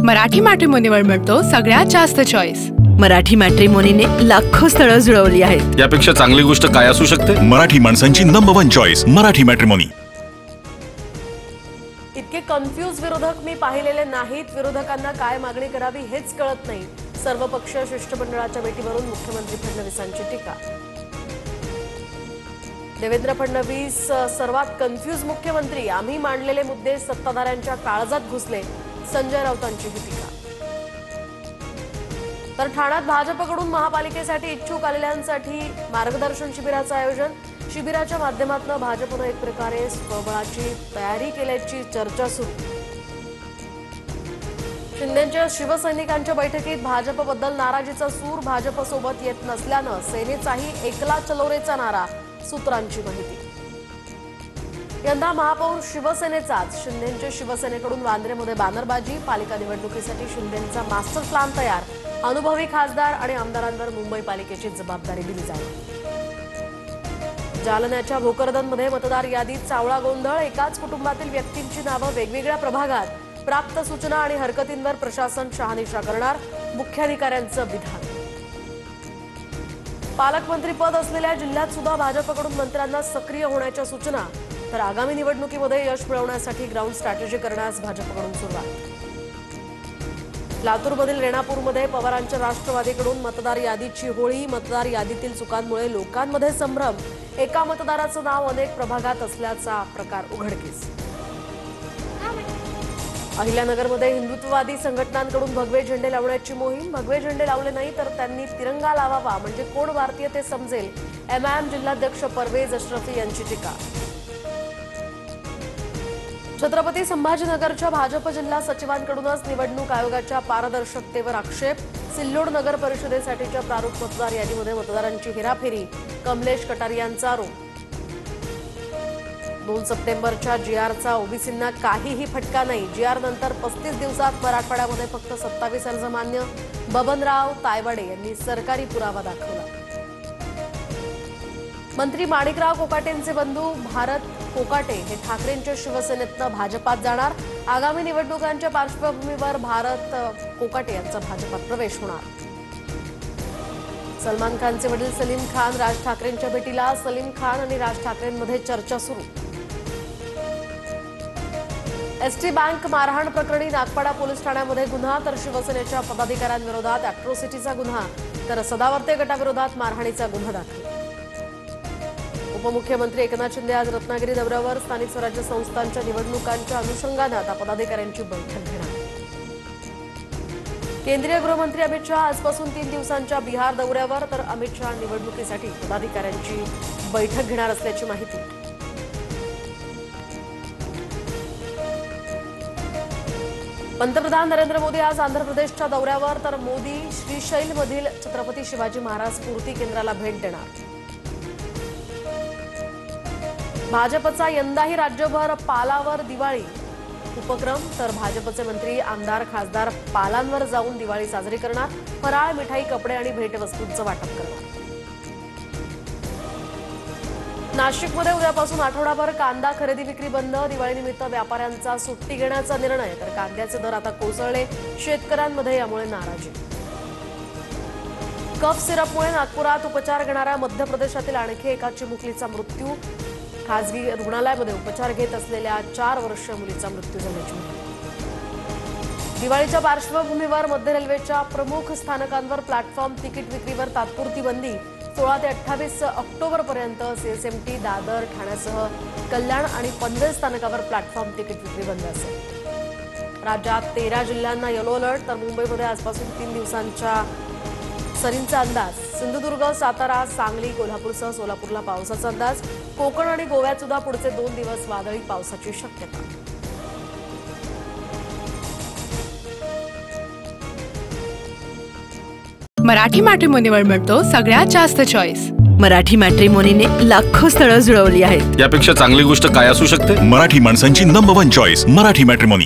मराठी मॅट्रिमोनीवर मिळतो सगळ्यात जास्त चॉईस। मराठी मॅट्रिमोनीने लाखो स्थळं जुळवली आहेत। यापेक्षा चांगली गोष्ट काय असू शकते? मराठी माणसांची नंबर 1 चॉईस मराठी मॅट्रिमोनी। इतके कन्फ्यूज विरोधक मी पाहिलेले नाहीत। विरोधकांना काय मागणी करावी हेच कळत नाही। सर्वपक्षीय शिष्टमंडळाच्या भेटीवरून मुख्यमंत्री फडणवीसांची टीका। देवेंद्र फडणवीस सर्वात कन्फ्यूज मुख्यमंत्री, आम्ही मांडलेले मुद्दे सत्ताधाऱ्यांच्या काळजात घुसले, संजय राऊतांची टीका। तर ठाण्यात भाजपकडून महापालिकेसाठी इच्छुक आलेल्यांसाठी मार्गदर्शन शिबिराचं आयोजन। शिबिराच्या माध्यमातून भाजपने एक प्रकारे स्वबळाची तयारी केल्याची चर्चा सुरू। शिंदेच्या शिवसैनिकांच्या बैठकीत भाजपबद्दल नाराजीचा सूर, भाजपसोबत येत नसल्यानं सेनेचाही एकला चलो रेचा नारा, सूत्रांची माहिती। यंदा महापौर शिवसेनेचाच, शिंदेच्या शिवसेनेकडून वांद्रेमध्ये बॅनरबाजी, पालिका निवडणुकीसाठी शिंदेचा मास्टर प्लॅन तयार, अनुभवी खासदार आणि आमदारांवर मुंबई पालिकेची जबाबदारी दिली जाईल। जालन्याच्या भोकरदनमध्ये मतदार यादीत चावळा गोंधळ, एकाच कुटुंबातील व्यक्तींची नावं वेगवेगळ्या प्रभागात, प्राप्त सूचना आणि हरकतींवर प्रशासन शहानिशा करणार, मुख्याधिकाऱ्यांचं विधान। पालकमंत्री पद असलेल्या जिल्ह्यात सुद्धा भाजपकडून मंत्र्यांना सक्रिय होण्याच्या सूचना, तर आगामी निवडणुकीमध्ये यश मिळवण्यासाठी ग्राउंड स्ट्रॅटेजी करण्यास भाजपकडून सुरुवात। लातूरमधील रेणापूरमध्ये पवारांच्या राष्ट्रवादीकडून मतदार यादीची होळी, मतदार यादीतील चुकांमुळे लोकांमध्ये संभ्रम, एका मतदाराचं नाव अनेक प्रभागात असल्याचा प्रकार उघडकीस। अहिल्यानगरमध्ये हिंदुत्ववादी संघटनांकडून भगवे झेंडे लावण्याची मोहीम, भगवे झेंडे लावले नाही तर त्यांनी तिरंगा लावावा म्हणजे कोण भारतीय ते समजेल, एमआयएम जिल्हाध्यक्ष परवेज अशरफी यांची टीका। छत्रपती संभाजीनगरच्या भाजप जिल्हा सचिवांकडूनच निवडणूक आयोगाच्या पारदर्शकतेवर आक्षेप, सिल्लोड नगर परिषदेसाठीच्या प्रारूप मतदार यादीमध्ये मतदारांची हेराफेरी, कमलेश कटारियांचा आरोप। 2 सप्टेंबरच्या जीआरचा ओबीसींना काहीही फटका नाही, जीआर नंतर 35 दिवसात मराठवाड्यामध्ये फक्त 27 अर्ज मान्य, बबनराव तायवाडे यांनी सरकारी पुरावा दाखवला। मंत्री माणिकराव कोकाटेंचे बंधू भारत कोकाटे हे ठाकरेंच्या शिवसेनेतनं भाजपात जाणार, आगामी निवडणुकांच्या पार्श्वभूमीवर भारत कोकाटे यांचा भाजपात प्रवेश होणार। सलमान खानचे वडील सलीम खान राज ठाकरेंच्या भेटीला, सलीम खान आणि राज ठाकरेंमध्ये चर्चा सुरू। एसटी बँक मारहाण प्रकरणी नागपाडा पोलीस ठाण्यामध्ये गुन्हा, तर शिवसेनेच्या पदाधिकाऱ्यांविरोधात अॅट्रॉसिटीचा गुन्हा, तर सदावर्ते गटाविरोधात मारहाणीचा गुन्हा दाखल। उपमुख्यमंत्री एकनाथ शिंदे आज रत्नागिरी दौऱ्यावर, स्थानिक स्वराज्य संस्थांच्या निवडणुकांच्या अनुषंगाने आता पदाधिकाऱ्यांची बैठक घेणार। केंद्रीय गृहमंत्री अमित शहा आजपासून 3 दिवसांच्या बिहार दौऱ्यावर, तर अमित शहा निवडणुकीसाठी पदाधिकाऱ्यांची बैठक घेणार असल्याची माहिती। पंतप्रधान नरेंद्र मोदी आज आंध्र प्रदेशच्या दौऱ्यावर, तर मोदी श्रीशैलमधील छत्रपती शिवाजी महाराज स्फूर्ती केंद्राला भेट देणार। भाजपचा यंदाही राज्यभर पालावर दिवाळी उपक्रम, तर भाजपचे मंत्री आमदार खासदार पालांवर जाऊन दिवाळी साजरी करणार, फराळ मिठाई कपडे आणि भेटवस्तूंचं वाटप करणार। नाशिकमध्ये उद्यापासून आठवडाभर कांदा खरेदी विक्री बंद, दिवाळीनिमित्त व्यापाऱ्यांचा सुट्टी घेण्याचा निर्णय, तर कांद्याचे दर आता कोसळले, शेतकऱ्यांमध्ये यामुळे नाराजी। कफ सिरपमुळे नागपुरात उपचार घेणाऱ्या मध्य प्रदेशातील आणखी एका चिमुकलीचा मृत्यू, खासगी रुग्णालयामध्ये उपचार घेत असलेल्या 4 वर्षीय मुलीचा मृत्यू झाल्याची माहिती। दिवाळीच्या पार्श्वभूमीवर मध्य रेल्वेच्या प्रमुख स्थानकांवर प्लॅटफॉर्म तिकीट विक्रीवर तात्पुरती बंदी, 16 ते 28 ऑक्टोबरपर्यंत सीएसएमटी, दादर, ठाण्यासह कल्याण आणि पनवेल स्थानकावर प्लॅटफॉर्म तिकीट विक्री बंद असेल। राज्यात 13 जिल्ह्यांना येलो अलर्ट, तर मुंबईमध्ये आजपासून 3 दिवसांच्या सरींचा अंदाज, सिंधुदुर्ग, सातारा, सांगली, कोल्हापूरसह सोलापूरला पावसाचा अंदाज, कोकण आणि गोव्यात सुद्धा पुढचे 2 दिवस वादळी पावसाची शक्यता। मराठी मॅट्रिमोनीवर मिळतो सगळ्यात जास्त चॉईस। मराठी मॅट्रिमोनीने लाखो स्थळं जुळवली आहेत। यापेक्षा चांगली गोष्ट काय असू शकते? मराठी माणसांची नंबर 1 चॉईस मराठी मॅट्रिमोनी।